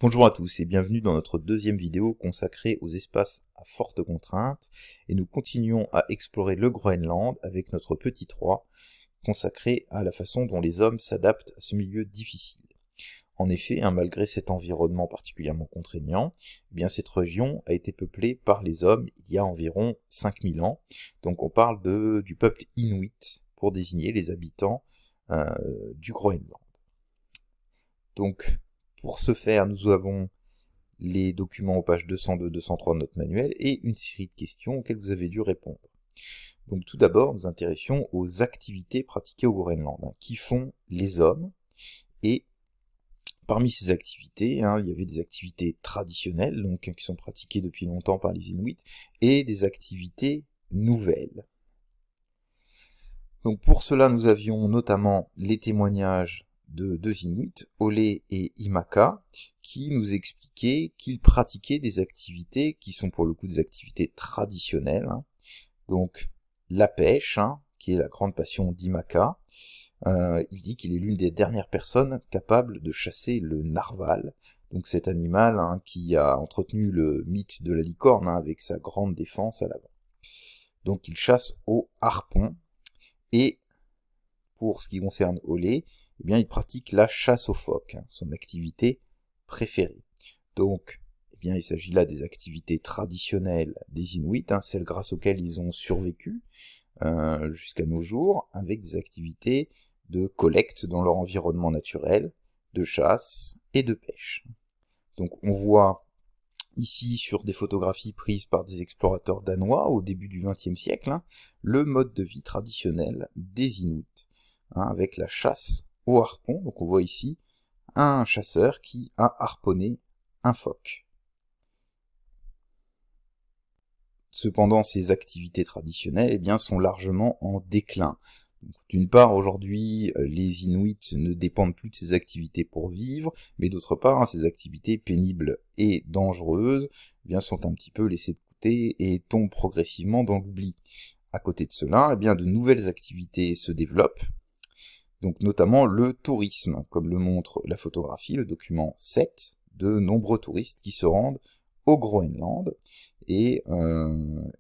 Bonjour à tous et bienvenue dans notre deuxième vidéo consacrée aux espaces à forte contrainte, et nous continuons à explorer le Groenland avec notre petit 3 consacré à la façon dont les hommes s'adaptent à ce milieu difficile. En effet, malgré cet environnement particulièrement contraignant, cette région a été peuplée par les hommes il y a environ 5000 ans, donc on parle du peuple Inuit pour désigner les habitants du Groenland. Donc, pour ce faire, nous avons les documents aux pages 202-203 de notre manuel et une série de questions auxquelles vous avez dû répondre. Donc tout d'abord, nous intéressions aux activités pratiquées au Groenland, qui font les hommes, et parmi ces activités, il y avait des activités traditionnelles, donc qui sont pratiquées depuis longtemps par les Inuits, et des activités nouvelles. Donc pour cela, nous avions notamment les témoignages de deux Inuits, Ole et Imaka, qui nous expliquaient qu'ils pratiquaient des activités qui sont pour le coup des activités traditionnelles. Donc la pêche, qui est la grande passion d'Imaka. Il dit qu'il est l'une des dernières personnes capables de chasser le narval, donc cet animal qui a entretenu le mythe de la licorne avec sa grande défense à l'avant. Donc il chasse au harpon, et pour ce qui concerne Ole, il pratique la chasse aux phoques, son activité préférée. Donc, il s'agit là des activités traditionnelles des Inuits, celles grâce auxquelles ils ont survécu jusqu'à nos jours, avec des activités de collecte dans leur environnement naturel, de chasse et de pêche. Donc on voit ici sur des photographies prises par des explorateurs danois au début du XXe siècle, le mode de vie traditionnel des Inuits, avec la chasse au harpon. Donc on voit ici un chasseur qui a harponné un phoque. Cependant, ces activités traditionnelles sont largement en déclin. D'une part, aujourd'hui, les Inuits ne dépendent plus de ces activités pour vivre, mais d'autre part, ces activités pénibles et dangereuses sont un petit peu laissées de côté et tombent progressivement dans l'oubli. À côté de cela, de nouvelles activités se développent, donc notamment le tourisme, comme le montre la photographie, le document 7, de nombreux touristes qui se rendent au Groenland, et on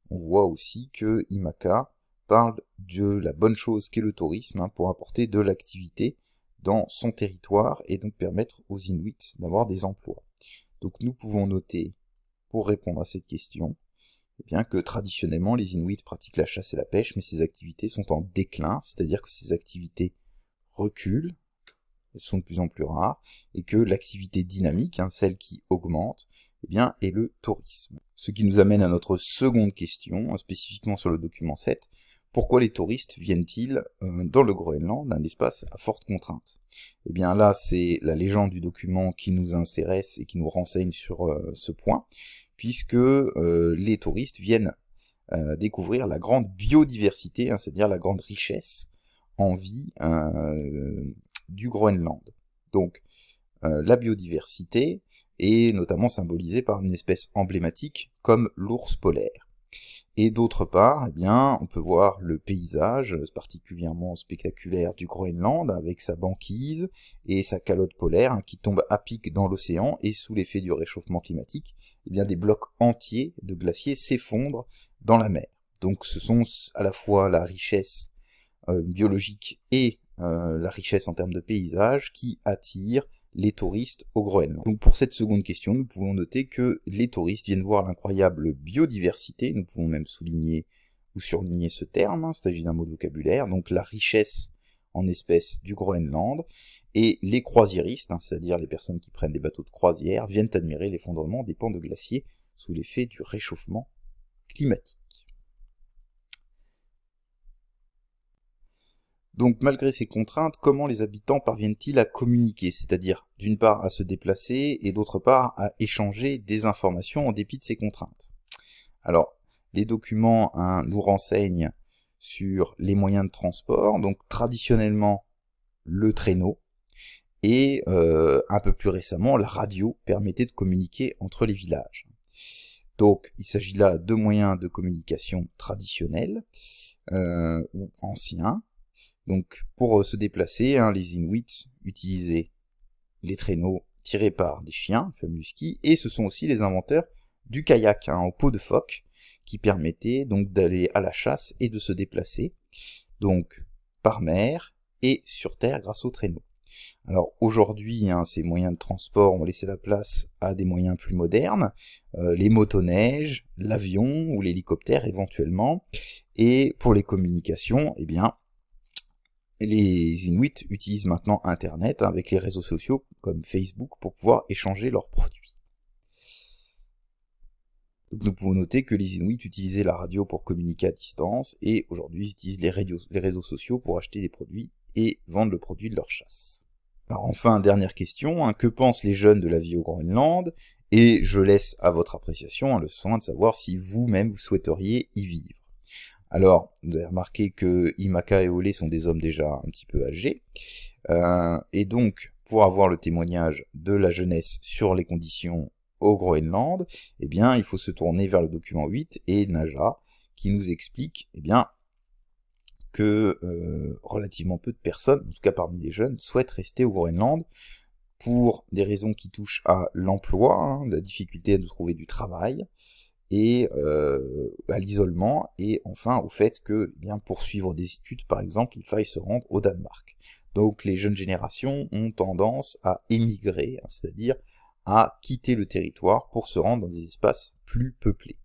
voit aussi que Imaka parle de la bonne chose qu'est le tourisme pour apporter de l'activité dans son territoire et donc permettre aux Inuits d'avoir des emplois. Donc nous pouvons noter, pour répondre à cette question, que traditionnellement les Inuits pratiquent la chasse et la pêche, mais ces activités sont en déclin, c'est-à-dire que ces activités reculent, elles sont de plus en plus rares, et que l'activité dynamique, celle qui augmente, est le tourisme. Ce qui nous amène à notre seconde question, spécifiquement sur le document 7, pourquoi les touristes viennent-ils dans le Groenland, un espace à forte contrainte? Là, c'est la légende du document qui nous intéresse et qui nous renseigne sur ce point, puisque les touristes viennent découvrir la grande biodiversité, c'est-à-dire la grande richesse en vie du Groenland. Donc, la biodiversité est notamment symbolisée par une espèce emblématique comme l'ours polaire. Et d'autre part, on peut voir le paysage particulièrement spectaculaire du Groenland avec sa banquise et sa calotte polaire qui tombe à pic dans l'océan, et sous l'effet du réchauffement climatique, des blocs entiers de glaciers s'effondrent dans la mer. Donc ce sont à la fois la richesse biologique et la richesse en termes de paysage qui attire les touristes au Groenland. Donc pour cette seconde question, nous pouvons noter que les touristes viennent voir l'incroyable biodiversité, nous pouvons même souligner ou surligner ce terme, il s'agit d'un mot de vocabulaire, donc la richesse en espèces du Groenland, et les croisiéristes, c'est-à-dire les personnes qui prennent des bateaux de croisière, viennent admirer l'effondrement des pans de glaciers sous l'effet du réchauffement climatique. Donc malgré ces contraintes, comment les habitants parviennent-ils à communiquer, c'est-à-dire d'une part à se déplacer et d'autre part à échanger des informations en dépit de ces contraintes? Alors, les documents nous renseignent sur les moyens de transport, donc traditionnellement le traîneau, et un peu plus récemment la radio permettait de communiquer entre les villages. Donc il s'agit là de moyens de communication traditionnels ou anciens. Donc pour se déplacer, les Inuits utilisaient les traîneaux tirés par des chiens, le fameux ski, et ce sont aussi les inventeurs du kayak, au pot de phoque, qui permettait donc d'aller à la chasse et de se déplacer, donc par mer et sur terre grâce au traîneau. Alors aujourd'hui, ces moyens de transport ont laissé la place à des moyens plus modernes, les motoneiges, l'avion ou l'hélicoptère éventuellement, et pour les communications, eh bien, les Inuits utilisent maintenant Internet avec les réseaux sociaux comme Facebook pour pouvoir échanger leurs produits. Donc nous pouvons noter que les Inuits utilisaient la radio pour communiquer à distance, et aujourd'hui ils utilisent les réseaux sociaux pour acheter des produits et vendre le produit de leur chasse. Alors enfin, dernière question, que pensent les jeunes de la vie au Groenland? Et je laisse à votre appréciation le soin de savoir si vous-même vous souhaiteriez y vivre. Alors, vous avez remarqué que Imaka et Olé sont des hommes déjà un petit peu âgés, et donc, pour avoir le témoignage de la jeunesse sur les conditions au Groenland, eh bien, il faut se tourner vers le document 8 et Naja, qui nous explique, eh bien, que relativement peu de personnes, en tout cas parmi les jeunes, souhaitent rester au Groenland pour des raisons qui touchent à l'emploi, la difficulté de trouver du travail, et à l'isolement, et enfin au fait que, eh bien, pour suivre des études, par exemple, il faille se rendre au Danemark. Donc les jeunes générations ont tendance à émigrer, c'est-à-dire à quitter le territoire pour se rendre dans des espaces plus peuplés.